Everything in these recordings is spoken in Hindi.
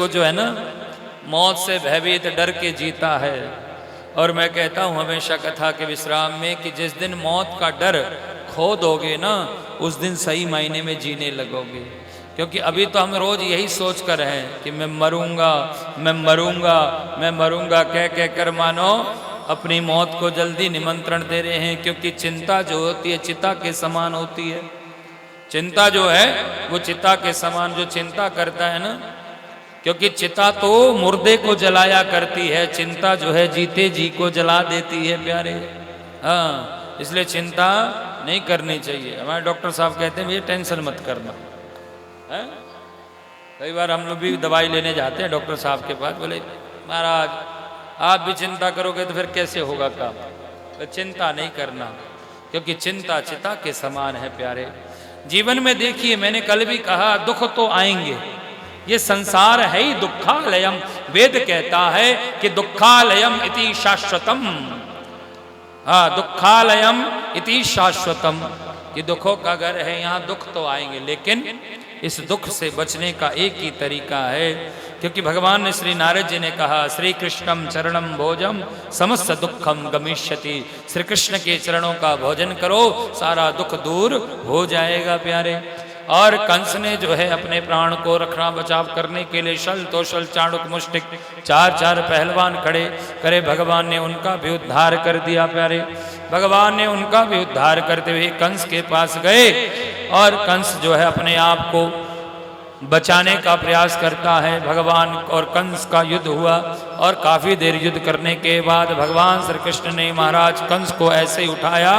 वो जो है ना मौत से भयभीत डर के जीता है। और मैं कहता हूं हमेशा कथा के विश्राम में कि जिस दिन मौत का डर खो दोगे ना उस दिन सही मायने में जीने लगोगे। क्योंकि अभी तो हम रोज यही सोच कर हैं कि मैं मरूंगा मैं मरूंगा मैं मरूंगा कह कह कर मानो अपनी मौत को जल्दी निमंत्रण दे रहे हैं। क्योंकि चिंता जो होती है चिता के समान होती है। चिंता जो है वो चिता के समान जो चिंता करता है ना, क्योंकि चिता तो मुर्दे को जलाया करती है, चिंता जो है जीते जी को जला देती है प्यारे। हाँ, इसलिए चिंता नहीं करनी चाहिए। हमारे डॉक्टर साहब कहते हैं भैया टेंशन मत करना है। कई बार हम लोग भी दवाई लेने जाते हैं डॉक्टर साहब के पास, बोले महाराज आप भी चिंता करोगे तो फिर कैसे होगा काम। तो चिंता नहीं करना, क्योंकि चिंता चिता के समान है प्यारे। जीवन में देखिए मैंने कल भी कहा दुख तो आएंगे, ये संसार है ही दुखालयम। वेद कहता है कि दुखालयम इति शाश्वतम। हाँ, दुखालयम इति शाश्वतम, कि दुखों का घर है, यहाँ दुख तो आएंगे लेकिन इस दुख से बचने का एक ही तरीका है। क्योंकि भगवान ने श्री नारद जी ने कहा श्री कृष्णम चरणम भोजम समस्त दुखम गमिष्यति। श्री कृष्ण के चरणों का भोजन करो सारा दुख दूर हो जाएगा प्यारे। और कंस ने जो है अपने प्राण को रखना बचाव करने के लिए शल तोशल चाणुक मुष्टिक चार चार पहलवान खड़े करे, भगवान ने उनका भी उद्धार कर दिया प्यारे। भगवान ने उनका भी उद्धार करते हुए कंस के पास गए और कंस जो है अपने आप को बचाने का प्रयास करता है। भगवान और कंस का युद्ध हुआ और काफी देर युद्ध करने के बाद भगवान श्री कृष्ण ने महाराज कंस को ऐसे ही उठाया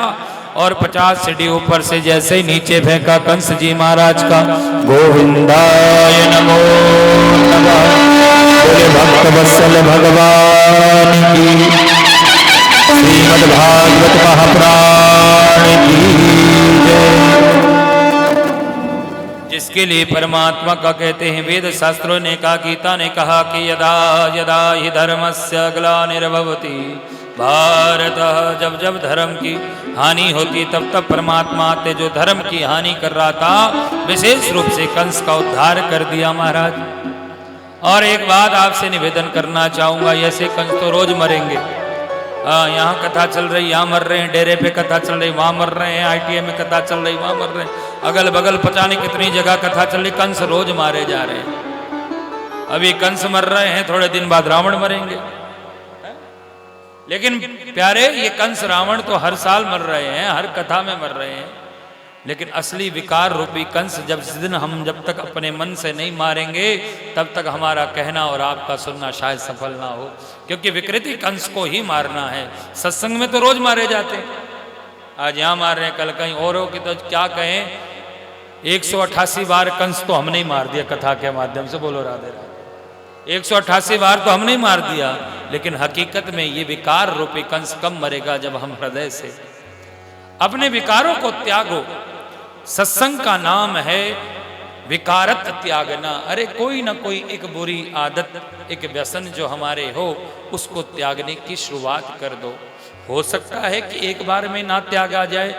और 50 सीढ़ी ऊपर से जैसे ही नीचे फेंका कंस जी महाराज का गोविंदाय नमो नमः। बोले भक्त वत्सल भगवान की, श्रीमद् भागवत महापुराण की जय। जिसके लिए परमात्मा का कहते हैं वेद शास्त्रों ने कहा, गीता ने कहा कि यदा यदा हि धर्मस्य ग्लानिर्भवति भारत, जब जब धर्म की हानि होती तब तब परमात्मा आते जो धर्म की हानि कर रहा था। विशेष रूप से कंस का उद्धार कर दिया महाराज। और एक बात आपसे निवेदन करना चाहूंगा, ऐसे कंस तो रोज मरेंगे। यहाँ कथा चल रही यहाँ मर रहे हैं, डेरे पे कथा चल रही वहां मर रहे हैं, ITI में कथा चल रही वहां मर रहे हैं, अगल बगल पता नहीं कितनी जगह कथा चल रही। कंस रोज मारे जा रहे हैं। अभी कंस मर रहे हैं, थोड़े दिन बाद रावण मरेंगे। लेकिन प्यारे ये कंस रावण तो हर साल मर रहे हैं, हर कथा में मर रहे हैं। लेकिन असली विकार रूपी कंस जब जब तक अपने मन से नहीं मारेंगे तब तक हमारा कहना और आपका सुनना शायद सफल ना हो। क्योंकि विकृति कंस को ही मारना है। सत्संग में तो रोज मारे जाते हैं, आज यहाँ मार रहे हैं कल कहीं और हो कि तो क्या कहें। 188 बार कंस तो हमने ही मार दिया कथा के माध्यम से, बोलो राधे राधे। 188 बार तो हमने ही मार दिया, लेकिन हकीकत में ये विकार रूपी कंस कब मरेगा जब हम हृदय से अपने विकारों को त्यागो। सत्संग का नाम है विकारत त्यागना। अरे कोई ना कोई एक बुरी आदत एक व्यसन जो हमारे हो उसको त्यागने की शुरुआत कर दो। हो सकता है कि एक बार में ना त्यागा जाए,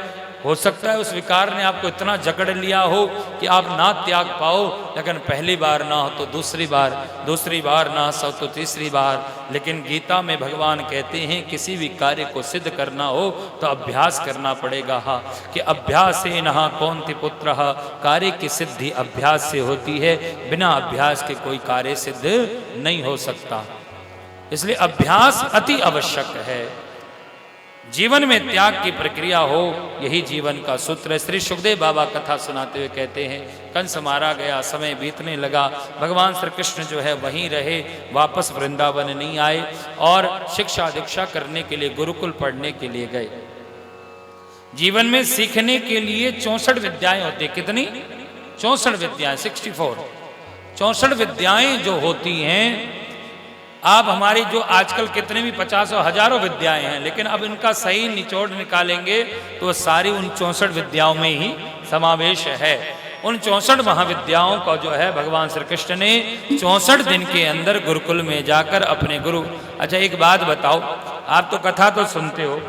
हो सकता है उस विकार ने आपको इतना जकड़ लिया हो कि आप ना त्याग पाओ, लेकिन पहली बार ना हो तो दूसरी बार ना हो तो तीसरी बार। लेकिन गीता में भगवान कहते हैं किसी भी कार्य को सिद्ध करना हो तो अभ्यास करना पड़ेगा। हाँ, कि अभ्यासेन कौन्ति पुत्रः, कार्य की सिद्धि अभ्यास से होती है, बिना अभ्यास के कोई कार्य सिद्ध नहीं हो सकता। इसलिए अभ्यास अति आवश्यक है। जीवन में त्याग की प्रक्रिया हो, यही जीवन का सूत्र है। श्री सुखदेव बाबा कथा सुनाते हुए कहते हैं कंस मारा गया, समय बीतने लगा, भगवान श्री कृष्ण जो है वहीं रहे, वापस वृंदावन नहीं आए और शिक्षा दीक्षा करने के लिए गुरुकुल पढ़ने के लिए गए। जीवन में सीखने के लिए 64 विद्याएं होती। कितनी? 64 विद्याएं, 64 64 विद्याएं जो होती हैं। आप हमारी जो आजकल कितने भी 50 और हजारों विद्याएं हैं, लेकिन अब इनका सही निचोड़ निकालेंगे तो सारी उन 64 विद्याओं में ही समावेश है। उन 64 महाविद्याओं का जो है भगवान श्री कृष्ण ने 64 दिन के अंदर गुरुकुल में जाकर अपने गुरु। अच्छा एक बात बताओ, आप तो कथा तो सुनते हो,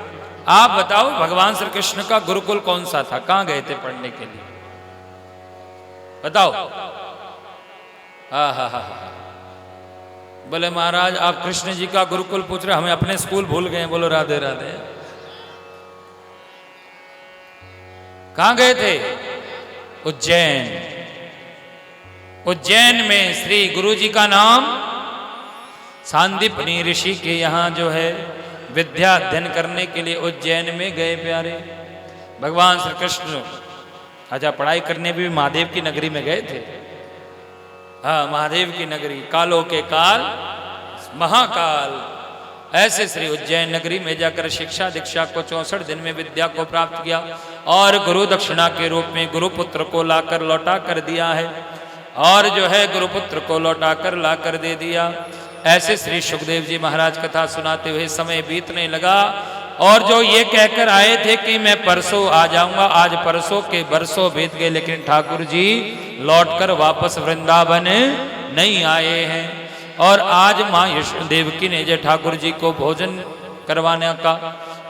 आप बताओ भगवान श्री कृष्ण का गुरुकुल कौन सा था? कहाँ गए थे पढ़ने के लिए? बताओ। हाँ हाँ हाँ हाँ, बोले महाराज आप कृष्ण जी का गुरुकुल पूछ रहे, हमें अपने स्कूल भूल गए। बोलो राधे राधे। कहां गए थे? उज्जैन। उज्जैन में श्री गुरु जी का नाम सांदीपनी ऋषि के यहाँ जो है विद्या अध्ययन करने के लिए उज्जैन में गए प्यारे। भगवान श्री कृष्ण अच्छा पढ़ाई करने भी महादेव की नगरी में गए थे। हाँ, महादेव की नगरी, कालों के काल महाकाल। ऐसे श्री उज्जैन नगरी में जाकर शिक्षा दीक्षा को 64 दिन में विद्या को प्राप्त किया और गुरु दक्षिणा के रूप में गुरुपुत्र को लाकर लौटा कर दिया है। और जो है गुरुपुत्र को लौटा कर ला कर दे दिया। ऐसे श्री सुखदेव जी महाराज कथा सुनाते हुए समय बीतने लगा और जो ये कहकर आए थे कि मैं परसों आ जाऊंगा, आज परसों के बरसों बीत गए, लेकिन ठाकुर जी लौटकर वापस वृंदावन नहीं आए हैं। और आज माँ यशोदा देवकी ने जय ठाकुर जी को भोजन करवाने का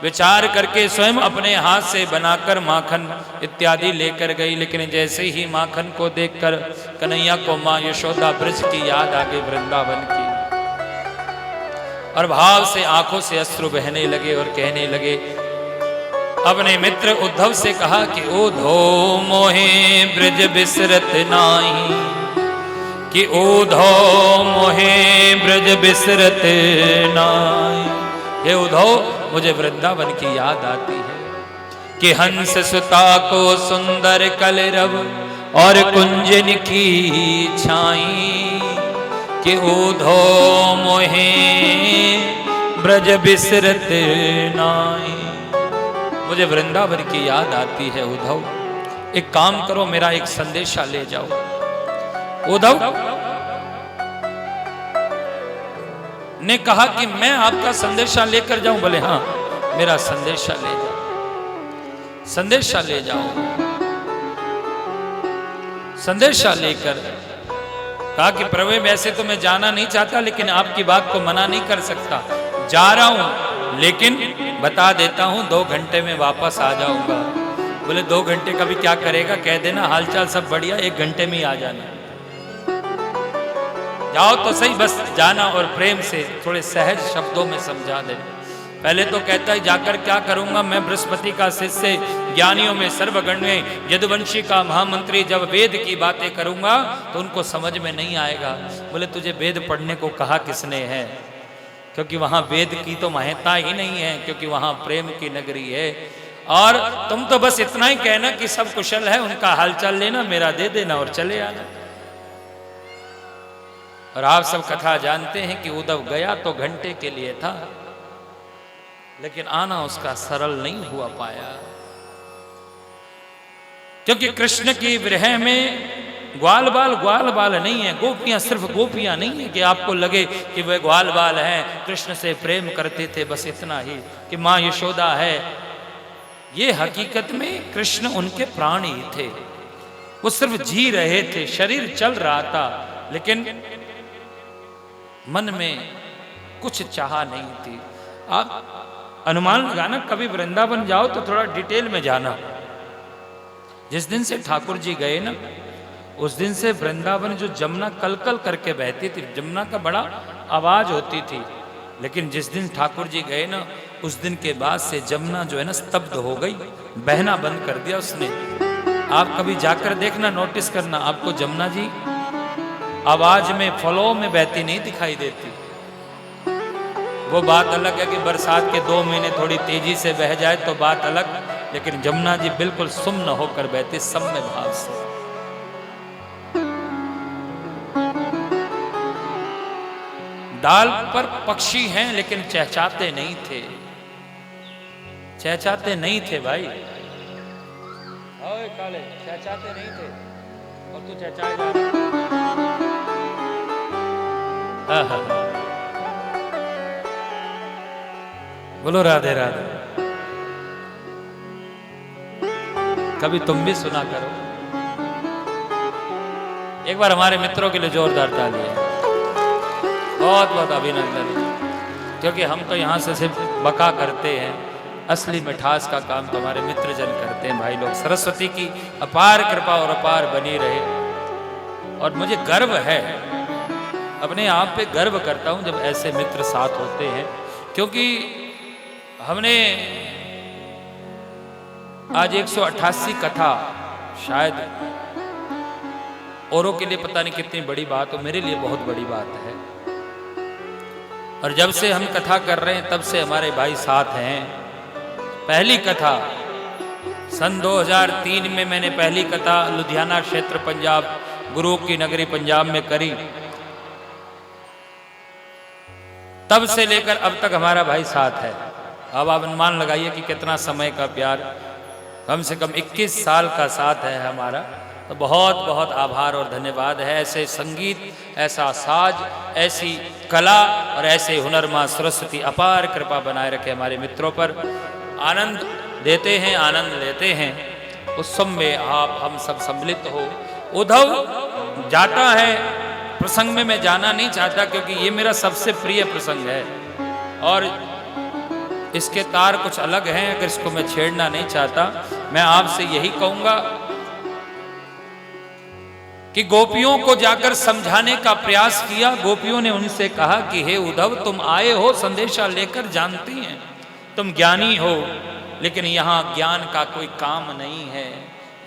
विचार करके स्वयं अपने हाथ से बनाकर माखन इत्यादि लेकर गई, लेकिन जैसे ही माखन को देखकर कन्हैया को माँ यशोदा ब्रज की याद आ गई, वृंदावन की, और भाव से आंखों से अश्रु बहने लगे और कहने लगे। अपने मित्र उद्धव से कहा कि उद्धो मोहे ब्रज बिसरत नाही, कि उद्धो मोहे ब्रज बिसरत नाही। हे उद्धव, मुझे वृंदावन की याद आती है कि हंस सुता को सुंदर कलरव और कुंजन की छाई, कि उद्धो मोहे ब्रज बिसरत नाई। मुझे वृंदावन की याद आती है उद्धव, एक काम करो, मेरा एक संदेशा ले जाओ। उद्धव ने कहा कि मैं आपका संदेशा लेकर जाऊं। बोले हाँ, मेरा संदेशा ले जाओ, संदेशा ले जाओ। संदेशा लेकर कहा कि प्रभु वैसे तो मैं जाना नहीं चाहता, लेकिन आपकी बात को मना नहीं कर सकता, जा रहा हूं, लेकिन बता देता हूं 2 घंटे में वापस आ जाऊंगा। बोले 2 घंटे का भी क्या करेगा, कह देना हालचाल सब बढ़िया, 1 घंटे में ही आ जाना। जाओ तो सही, बस जाना और प्रेम से थोड़े सहज शब्दों में समझा दे। पहले तो कहता है जाकर क्या करूंगा, मैं बृहस्पति का शिष्य, ज्ञानियों में सर्वगण्य यदुवंशी का महामंत्री, जब वेद की बातें करूंगा तो उनको समझ में नहीं आएगा। बोले तुझे वेद पढ़ने को कहा किसने है, क्योंकि वहां वेद की तो महत्ता ही नहीं है, क्योंकि वहां प्रेम की नगरी है। और तुम तो बस इतना ही कहना कि सब कुशल है, उनका हालचाल लेना, मेरा दे देना और चले आना। और आप सब कथा जानते हैं कि उद्धव गया तो घंटे के लिए था, लेकिन आना उसका सरल नहीं हुआ पाया, क्योंकि कृष्ण की विरह में ग्वाल बाल नहीं है, गोपियां सिर्फ गोपियां नहीं है कि आपको लगे कि वे ग्वाल बाल हैं, कृष्ण से प्रेम करते थे, बस इतना ही कि माँ यशोदा है। ये हकीकत में कृष्ण उनके प्राण ही थे, वो सिर्फ जी रहे थे, शरीर चल रहा था, लेकिन मन में कुछ चाह नहीं थी। आप अनुमान लगाना, कभी वृंदावन जाओ तो थोड़ा डिटेल में जाना। जिस दिन से ठाकुर जी गए ना, उस दिन से वृंदावन जो जमुना कल कल करके बहती थी, जमुना का बड़ा आवाज होती थी, लेकिन जिस दिन ठाकुर जी गए ना, उस दिन के बाद से जमुना जो है ना स्तब्ध हो गई, बहना बंद कर दिया उसने। आप कभी जाकर देखना, नोटिस करना, आपको जमुना जी आवाज में फ्लो में बहती नहीं दिखाई देती। वो बात अलग है कि बरसात के 2 महीने थोड़ी तेजी से बह जाए तो बात अलग, लेकिन जमुना जी बिल्कुल सुम्न होकर बहती, सम्य भाव से। डाल पर पक्षी हैं, लेकिन चहचाते नहीं थे, चहचाते नहीं थे भाई। ओए काले, चहचाते नहीं थे और तू चहचाए जा रहा। बोलो राधे राधे। कभी तुम भी सुना करो। एक बार हमारे मित्रों के लिए जोरदार तालियां। बहुत बहुत अभिनंदन, क्योंकि हम तो यहाँ से सिर्फ बका करते हैं, असली मिठास का काम तो हमारे मित्रजन करते हैं भाई लोग। सरस्वती की अपार कृपा और अपार बनी रहे। और मुझे गर्व है, अपने आप पे गर्व करता हूँ जब ऐसे मित्र साथ होते हैं, क्योंकि हमने आज 188 कथा, शायद औरों के लिए पता नहीं कितनी बड़ी बात हो, मेरे लिए बहुत बड़ी बात है। और जब से हम कथा कर रहे हैं तब से हमारे भाई साथ हैं। पहली कथा सन 2003 में मैंने पहली कथा लुधियाना क्षेत्र पंजाब, गुरु की नगरी पंजाब में करी। तब से लेकर अब तक हमारा भाई साथ है। अब आप अनुमान लगाइए कि कितना समय का प्यार, कम से कम 21 साल का साथ है हमारा। तो बहुत बहुत आभार और धन्यवाद है। ऐसे संगीत, ऐसा साज, ऐसी कला और ऐसे हुनर मां सरस्वती अपार कृपा बनाए रखे हमारे मित्रों पर। आनंद देते हैं, आनंद लेते हैं। उत्सव में आप हम सब सम्मिलित हो। उद्धव जाता है प्रसंग में, मैं जाना नहीं चाहता क्योंकि ये मेरा सबसे प्रिय प्रसंग है और इसके तार कुछ अलग हैं, अगर इसको मैं छेड़ना नहीं चाहता। मैं आपसे यही कहूंगा कि गोपियों को जाकर समझाने का प्रयास किया। गोपियों ने उनसे कहा कि हे उद्धव, तुम आए हो संदेशा लेकर, जानती हैं तुम ज्ञानी हो, लेकिन यहाँ ज्ञान का कोई काम नहीं है।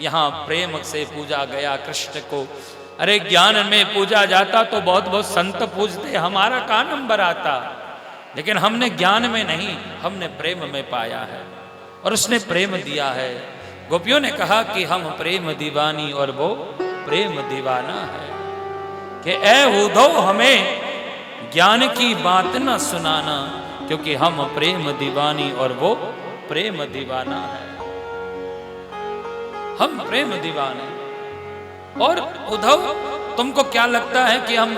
यहाँ प्रेम से पूजा गया कृष्ण को। अरे ज्ञान में पूजा जाता तो बहुत बहुत संत पूजते, हमारा कहाँ नंबर आता। लेकिन हमने ज्ञान में नहीं, हमने प्रेम में पाया है और उसने प्रेम दिया है। गोपियों ने कहा कि हम प्रेम दीवानी और वो प्रेम दीवाना है। कि ऐ उद्धव, हमें ज्ञान की बात न सुनाना, क्योंकि हम प्रेम दीवानी और वो प्रेम दीवाना है। हम प्रेम दीवाने। और उद्धव, तुमको क्या लगता है कि हम,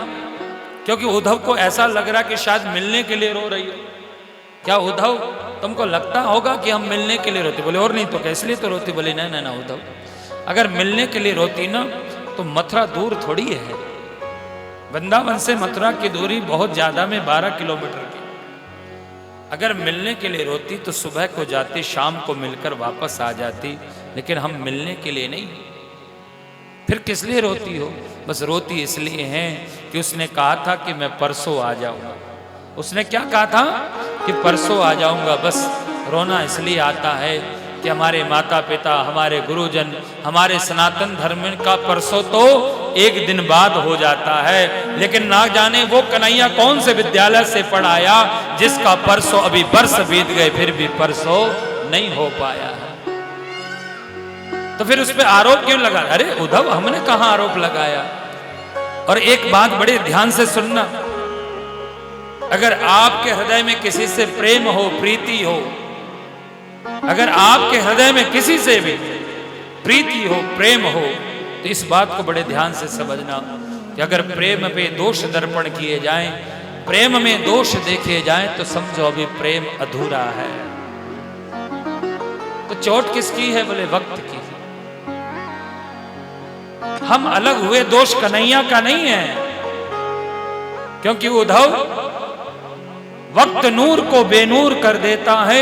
क्योंकि उद्धव को ऐसा लग रहा कि शायद मिलने के लिए रो रही हो। क्या उद्धव तुमको लगता होगा कि हम मिलने के लिए रोती? बोले और नहीं तो क्या, इसलिए तो रोती। बोले नहीं ना उद्धव, अगर मिलने के लिए रोती ना तो मथुरा दूर थोड़ी है। वृंदावन से मथुरा की दूरी बहुत ज्यादा में 12 किलोमीटर की। अगर मिलने के लिए रोती तो सुबह को जाती, शाम को मिलकर वापस आ जाती। लेकिन हम मिलने के लिए नहीं। फिर किस लिए रोती हो? बस रोती इसलिए है कि उसने कहा था कि मैं परसों आ जाऊंगा। उसने क्या कहा था कि परसों आ जाऊंगा। बस रोना इसलिए आता है कि हमारे माता पिता, हमारे गुरुजन, हमारे सनातन धर्म का परसों तो एक दिन बाद हो जाता है। लेकिन ना जाने वो कन्हैया कौन से विद्यालय से पढ़ाया जिसका परसों अभी वर्ष बीत गए फिर भी परसों नहीं हो पाया है। तो फिर उस पर आरोप क्यों लगा? अरे उद्धव, हमने कहां आरोप लगाया? और एक बात बड़े ध्यान से सुनना, अगर आपके हृदय में किसी से प्रेम हो, प्रीति हो, अगर आपके हृदय में किसी से भी प्रीति हो, प्रेम हो, तो इस बात को बड़े ध्यान से समझना कि अगर प्रेम पे दोष दर्पण किए जाएं, प्रेम में दोष देखे जाएं, तो समझो अभी प्रेम अधूरा है। तो चोट किसकी है? बोले वक्त की। हम अलग हुए, दोष कन्हैया का नहीं है, क्योंकि उद्धव वक्त नूर को बेनूर कर देता है,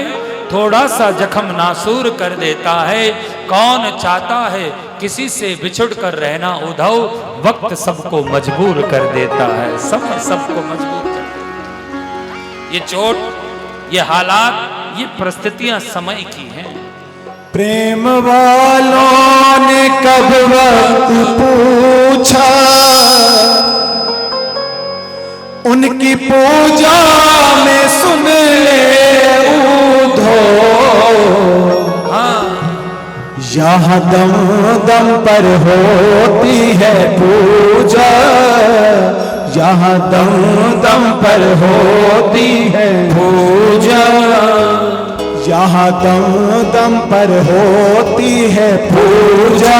थोड़ा सा जख्म नासूर कर देता है। कौन चाहता है किसी से बिछुड़ कर रहना? उद्धव, वक्त सबको मजबूर कर देता है। समय सबको मजबूर कर देता है। ये चोट, ये हालात, ये परिस्थितियां समय की हैं। प्रेम वालों ने कब वक्त पूछा, उनकी पूजा में सुन ले उद्धव। यहाँ दम दम पर होती है पूजा, यहाँ दम दम पर होती है पूजा, यहाँ दम दम पर होती है पूजा,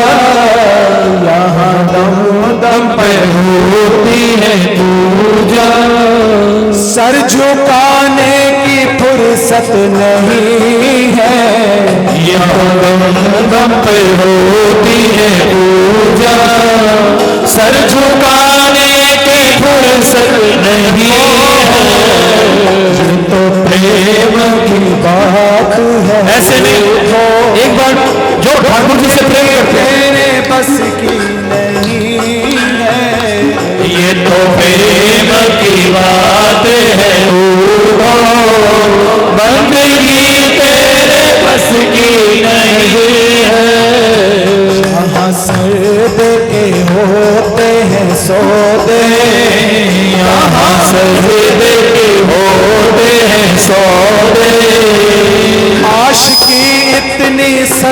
यहाँ दम दम पर होती है पूजा। सर झुकाने की फुर्सत नहीं है, यहाँ दम दम पर होती है पूजा। सर झुकाने की फुर्सत नहीं है, तो प्रेम की बात है। ऐसे नहीं हो, एक बार जो ठाकुर जी से प्रेम करते हैं बस की नहीं है, ये तो प्रेम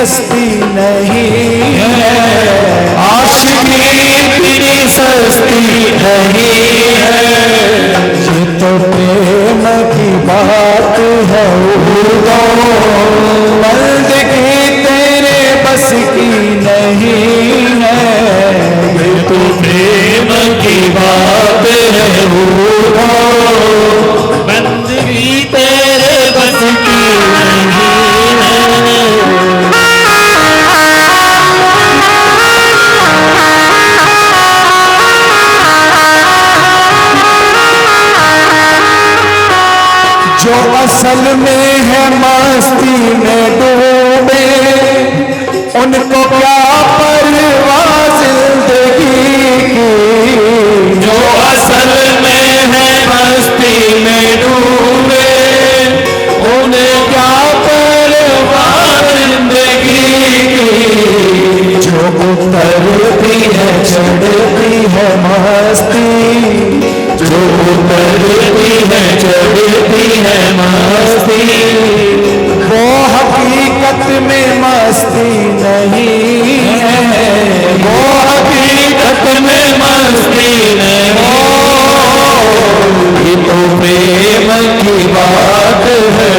सस्ती नहीं है, आशिकी इतनी सस्ती नहीं है। ये तो प्रेम की बात है बंदगी तेरे बस की नहीं है। ये तो प्रेम की बात है बंदगी तेरे बस की नहीं है। जो असल में है मस्ती में डूबे उनको क्या परवाह जिंदगी की। जो असल में है मस्ती में डूबे उन्हें क्या परवाह जिंदगी की। जो उतरती है चढ़ती है मस्ती, जो उतरती है चढ़ती है मस्ती, वो हकीकत में मस्ती नहीं है, वो हकीकत में मस्ती नहीं। ये तो प्रेम की बात है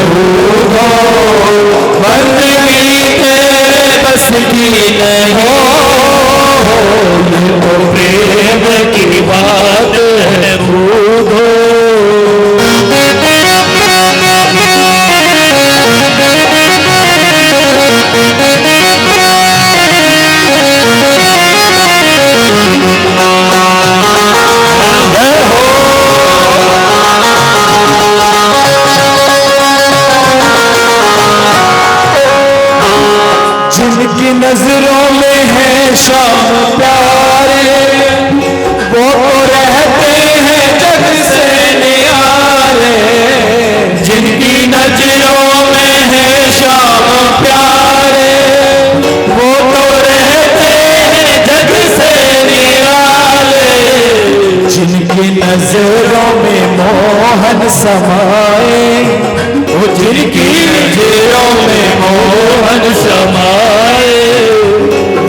बंदगी तेरे बस की नहीं। ये तो प्रेम की बात है जिनकी नजरों में है शाम प्यारे वो तो रहते हैं जग से नियारे। जिनकी नजरों में है शाम प्यारे वो तो रहते हैं जग से नियारे। जिनकी नजरों में मोहन समाए, वो जिनकी नजरों में मोहन समाए,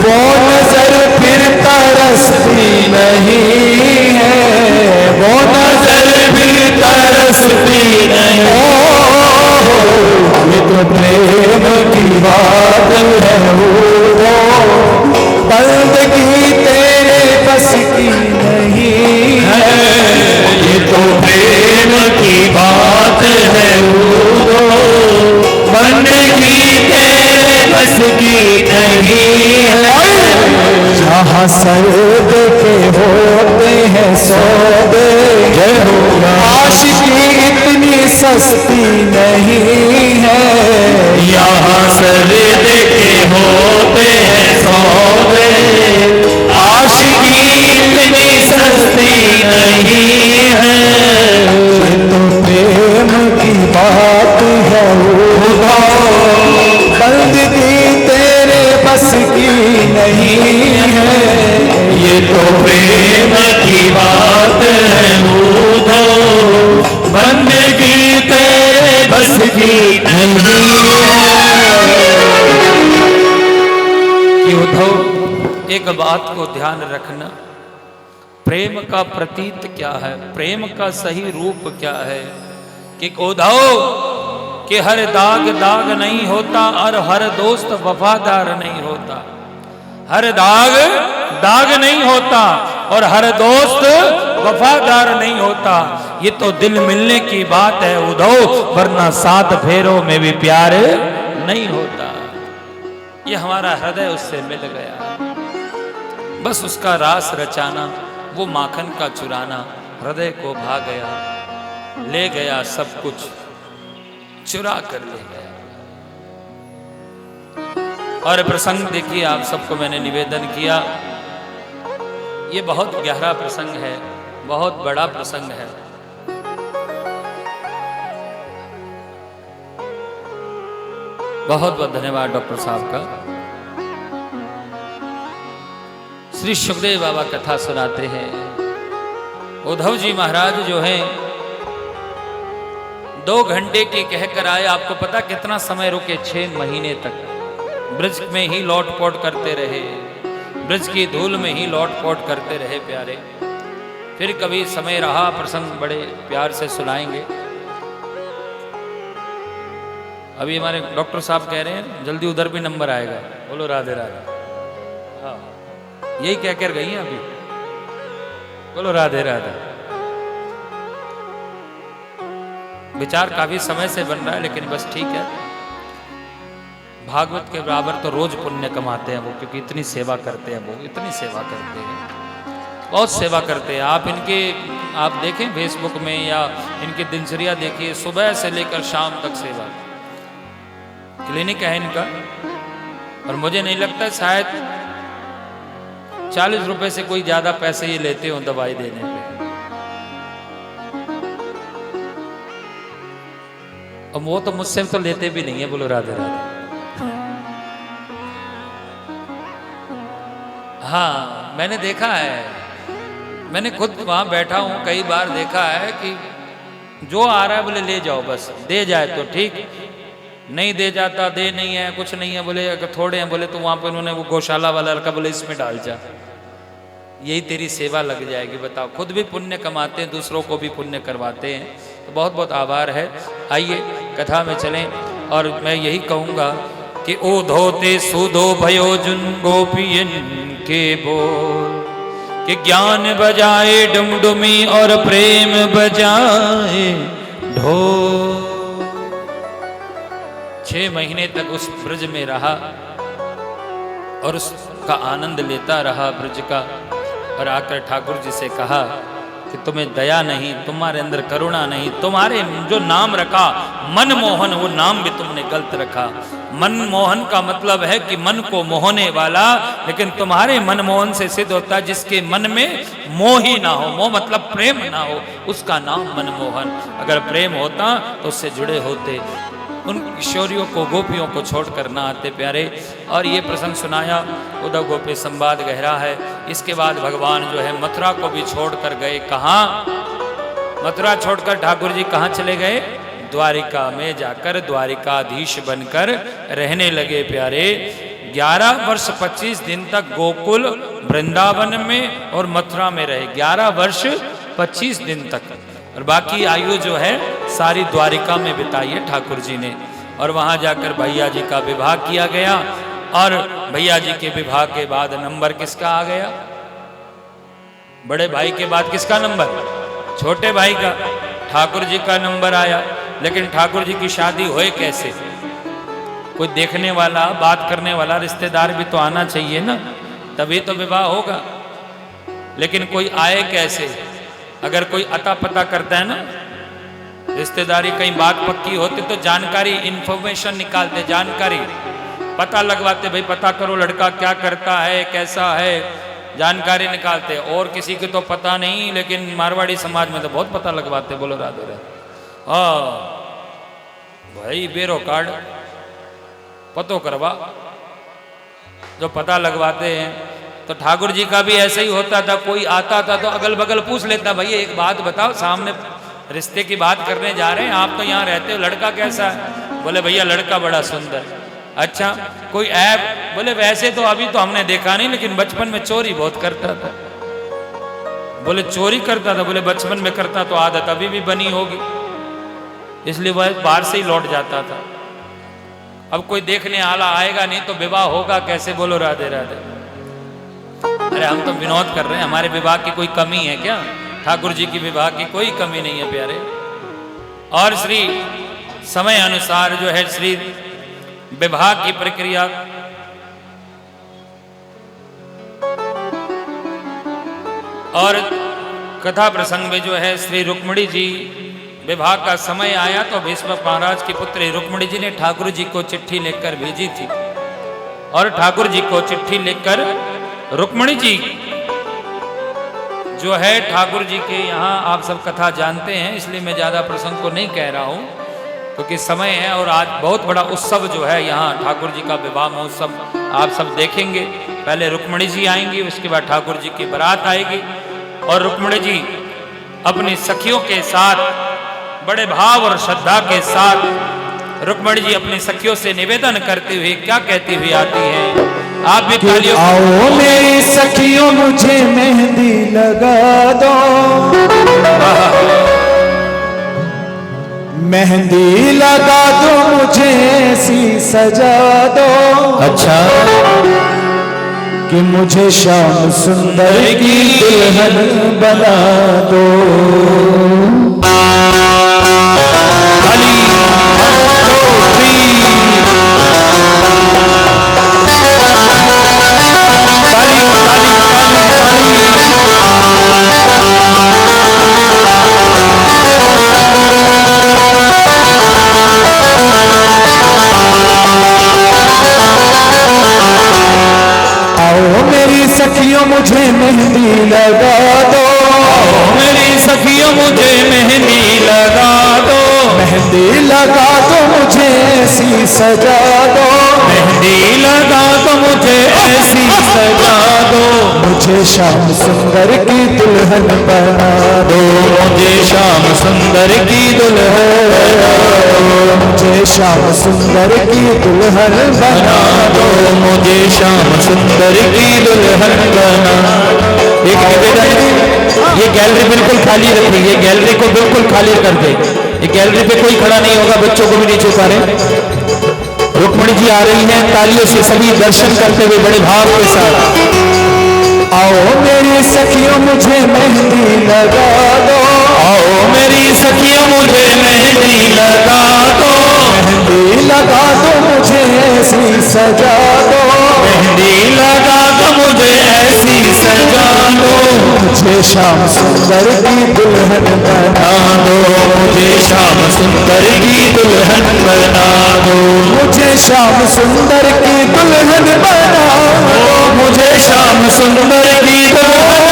वो नजर फिर तरसती नहीं है, वो नजर फिर तरसती नहीं। ये तो प्रेम की बात है बंदगी तेरे बस की नहीं है। ये तो प्रेम की बात है बंदगी तेरे बस की नहीं है। जहाँ सर्द के होते हैं सौदे, आशिकी इतनी सस्ती नहीं है। यहाँ सर्द के होते हैं सौदे, आशिकी इतनी सस्ती नहीं है। ये तो प्रेम की बात है बंदगी तेरे बस की नहीं है। ये तो प्रेम की बात है बंदगी तेरे बस की नहीं है। कि उद्धव एक बात को ध्यान रखना, प्रेम का प्रतीत क्या है, प्रेम का सही रूप क्या है। कि उद्धव कि हर दाग दाग नहीं होता और हर दोस्त वफादार नहीं होता। हर दाग दाग नहीं होता और हर दोस्त वफादार नहीं होता। ये तो दिल मिलने की बात है उद्धव, वरना 7 फेरों में भी प्यार नहीं होता। ये हमारा हृदय उससे मिल गया, बस उसका रास रचाना, वो माखन का चुराना हृदय को भा गया, ले गया सब कुछ चुरा कर ले गया। और प्रसंग देखिए, आप सबको मैंने निवेदन किया, ये बहुत गहरा प्रसंग है, बहुत बड़ा प्रसंग है। बहुत बहुत धन्यवाद डॉक्टर साहब का। श्री सुखदेव बाबा कथा सुनाते हैं। उद्धव जी महाराज जो हैं 2 घंटे की कहकर आए। आपको पता कितना समय रुके? 6 महीने तक। ब्रज में ही लौट पोट करते रहे, ब्रज की धूल में ही लौट पोट करते रहे प्यारे। फिर कभी समय रहा प्रसंग बड़े प्यार से सुनाएंगे। अभी हमारे डॉक्टर साहब कह रहे हैं जल्दी उधर भी नंबर आएगा। बोलो राधे राधे। हाँ, यही कह कर गई हैं अभी। बोलो राधे राधे। विचार काफी समय से बन रहा है, लेकिन बस ठीक है। भागवत के बराबर तो रोज पुण्य कमाते हैं वो, क्योंकि इतनी सेवा करते हैं वो, इतनी सेवा करते हैं, बहुत सेवा करते हैं। आप देखें फेसबुक में या इनकी दिनचर्या देखिए, सुबह से लेकर शाम तक सेवा। क्लिनिक है इनका, और मुझे नहीं लगता शायद 40 रुपए से कोई ज्यादा पैसे ये लेते हो दवाई देने पे। और वो तो मुझसे तो लेते भी नहीं है। बोलो राधे राधे। हाँ, मैंने देखा है, मैंने खुद वहां बैठा हूं, कई बार देखा है कि जो आ रहा है बोले ले जाओ, बस दे जाए तो ठीक, नहीं दे जाता, दे नहीं है, कुछ नहीं है, बोले अगर थोड़े हैं बोले तो वहां पर उन्होंने वो गौशाला वाला लड़का बोले इसमें डाल जा, यही तेरी सेवा लग जाएगी। बताओ, खुद भी पुण्य कमाते हैं, दूसरों को भी पुण्य करवाते हैं, तो बहुत बहुत आभार है। आइए कथा में चलें, और मैं यही कहूँगा कि ओ धोते सुधो भयो जुन गोपियन के बोल, कि ज्ञान बजाए डुमडुमी और प्रेम बजाए ढोल। 6 महीने तक उस ब्रज में रहा और उसका आनंद लेता रहा ब्रज का, और आकर ठाकुर जी से कहा कि तुम्हें दया नहीं, तुम्हारे अंदर करुणा नहीं, तुम्हारे जो नाम रखा मनमोहन, वो नाम भी तुमने गलत रखा। मनमोहन का मतलब है कि मन को मोहने वाला, लेकिन तुम्हारे मनमोहन से सिद्ध होता है जिसके मन में मोह ही ना हो, मोह मतलब प्रेम ना हो, उसका नाम मनमोहन। अगर प्रेम होता तो उससे जुड़े होते, उन किशोरियों को गोपियों को छोड़कर ना आते प्यारे। और ये प्रसंग सुनाया, उद्धव गोपी संवाद गहरा है। इसके बाद भगवान जो है मथुरा को भी छोड़कर गए। कहाँ? मथुरा छोड़कर ठाकुर जी कहाँ चले गए? द्वारिका में जाकर द्वारिकाधीश बनकर रहने लगे प्यारे। 11 वर्ष 25 दिन तक गोकुल वृंदावन में और मथुरा में रहे। 11 वर्ष 25 दिन तक, और बाकी आयु जो है सारी द्वारिका में बिताई है ठाकुर जी ने। और वहाँ जाकर भैया जी का विवाह किया गया, और भैया जी के विवाह के बाद नंबर किसका आ गया? बड़े भाई के बाद किसका नंबर? छोटे भाई का। ठाकुर जी का नंबर आया। लेकिन ठाकुर जी की शादी होए कैसे? कोई देखने वाला, बात करने वाला रिश्तेदार भी तो आना चाहिए ना, तभी तो विवाह होगा। लेकिन कोई आए कैसे? अगर कोई अता पता करता है ना, रिश्तेदारी कहीं बात पक्की होती तो जानकारी, इंफॉर्मेशन निकालते, जानकारी पता लगवाते, भाई पता करो लड़का क्या करता है, कैसा है, जानकारी निकालते। और किसी को तो पता नहीं, लेकिन मारवाड़ी समाज में तो बहुत पता लगवाते। बोलो राधे राधे। हाँ भाई, बेरो कार्ड पतो करवा, जो पता लगवाते हैं। तो ठाकुर जी का भी ऐसे ही होता था, कोई आता था तो अगल बगल पूछ लेता, भैया एक बात बताओ, सामने रिश्ते की बात करने जा रहे हैं, आप तो यहाँ रहते हो, लड़का कैसा है? बोले भैया लड़का बड़ा सुंदर। अच्छा, कोई ऐप? बोले वैसे तो अभी तो हमने देखा नहीं, लेकिन बचपन में चोरी बहुत करता था। बोले चोरी करता था? बोले बचपन में करता तो आदत अभी भी बनी होगी, इसलिए वह बाहर से ही लौट जाता था। अब कोई देखने आला आएगा नहीं तो विवाह होगा कैसे? बोलो राधे राधे। अरे हम तो विनोद कर रहे हैं, हमारे विवाह की कोई कमी है क्या? ठाकुर जी की विवाह की कोई कमी नहीं है प्यारे। और श्री समय अनुसार जो है श्री विवाह की प्रक्रिया और कथा प्रसंग में जो है श्री रुक्मिणी जी विवाह का समय आया तो भीष्म महाराज की पुत्री रुक्मिणी जी ने ठाकुर जी को चिट्ठी लिखकर भेजी थी। और ठाकुर जी को चिट्ठी लिखकर रुक्मिणी जी जो है ठाकुर जी के यहाँ, आप सब कथा जानते हैं, इसलिए मैं ज़्यादा प्रसंग को नहीं कह रहा हूँ क्योंकि समय है। और आज बहुत बड़ा उत्सव जो है यहाँ ठाकुर जी का विवाह महोत्सव आप सब देखेंगे। पहले रुक्मिणी जी आएंगी, उसके बाद ठाकुर जी की बारात आएगी, और रुक्मिणी जी अपनी सखियों के साथ बड़े भाव और श्रद्धा के साथ रुक्मणी जी अपनी सखियों से निवेदन करते हुए क्या कहती हुई आती हैं, आप भी कि तालियों आओ मेरी सखियों मुझे मेहंदी लगा दो, मेहंदी लगा दो मुझे ऐसी सजा दो। अच्छा कि मुझे श्याम सुंदर की दुल्हन बना दो। सखियों मुझे मेहंदी लगा दो, मेरी सखियों मुझे मेहंदी लगा दो, मेहंदी लगा दो मुझे ऐसी सजा दो, मेहंदी लगा दो मुझे ऐसी सजा दो, मुझे श्याम सुंदर की दुल्हन बना दो, मुझे श्याम सुंदर की दुल्हन बना दो, मुझे श्याम सुंदर की दुल्हन बना दो, मुझे श्याम सुंदर की दुल्हन बना। एक निवेदन, ये गैलरी बिल्कुल खाली रखिए, गैलरी को बिल्कुल खाली कर दे, ये गैलरी पे कोई खड़ा नहीं होगा, बच्चों को भी नीचे उतारे। रुक्मणी जी आ रही हैं, तालियों से सभी दर्शन करते हुए बड़े भाव के साथ। आओ मेरी सखियों मुझे मेहंदी लगा दो, आओ मेरी सखियों मुझे मेहंदी लगा दो, मेहंदी लगा दो मुझे ऐसी सजा दो, मेहंदी लगा दो मुझे ऐसी सजा दो, मुझे श्याम सुंदर की दुल्हन बना दो, मुझे श्याम सुंदर की दुल्हन बना दो, मुझे श्याम सुंदर की दुल्हन बना दो, मुझे श्याम सुंदर की दुल्हन,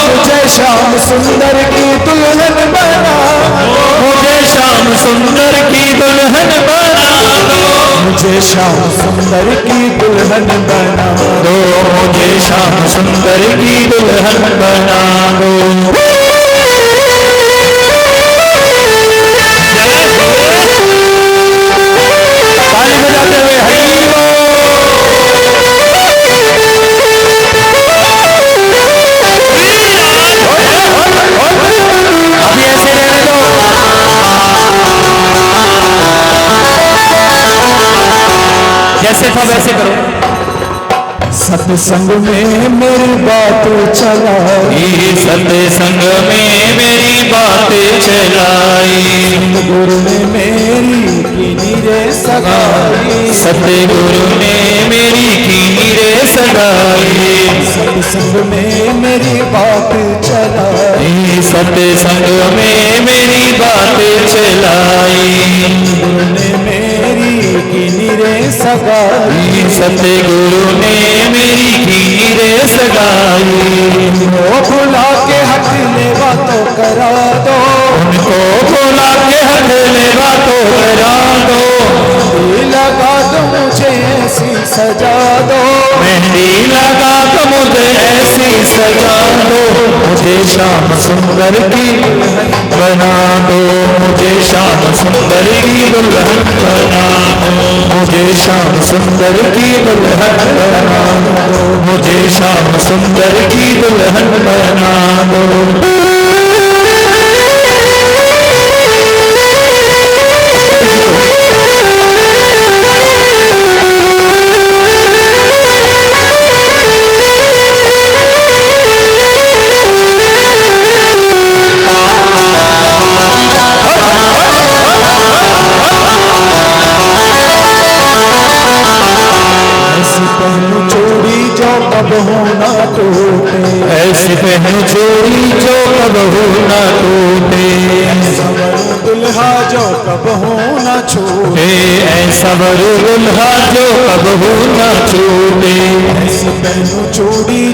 मुझे श्याम सुंदर की दुल्हन बना दो, मुझे श्याम सुंदर की दुल्हन बना दो, मुझे श्याम सुंदर की दुल्हन बना दो, मुझे श्याम सुंदर की दुल्हन बना दो। ताली बजाते हुए हरि बोल। अभी ऐसे रहने दो। जैसे था वैसे करो। सत्संग में मेरी बात चलाई, सत्संग में मेरी बात चलाई, गुरु ने मेरी कीनी रे सगाई, सतगुरु ने मेरी कीनी रे सगाई, सत्संग में मेरी बात चलाई, सत्संग में मेरी बात चलाई, गुरु ने मेरी कीनी रे सगाई, सतगुरु ने मेरी कीनी रे सगाई, वो भुला के हट ले बातों करा दो, उनको बुला के हट ले बातों करा दो, मेहंदी लगा दो मुझे ऐसी सजा दो, मेहंदी लगा दो मुझे ऐसी सजा दो, मुझे श्याम सुंदर की बना दो, मुझे श्याम सुंदर की दुल्हन बना दो, मुझे श्याम सुंदर की दुल्हन बना दो, मुझे श्याम सुंदर की दुल्हन बना दो। कब होना टूटे, ऐसी पहन चोरी जो कब होना टूटे, दुल्हा जो कब होना छूटे, ऐसा वर दुल्हा जो कब होना छूटे, ऐसी पहनू चूड़ी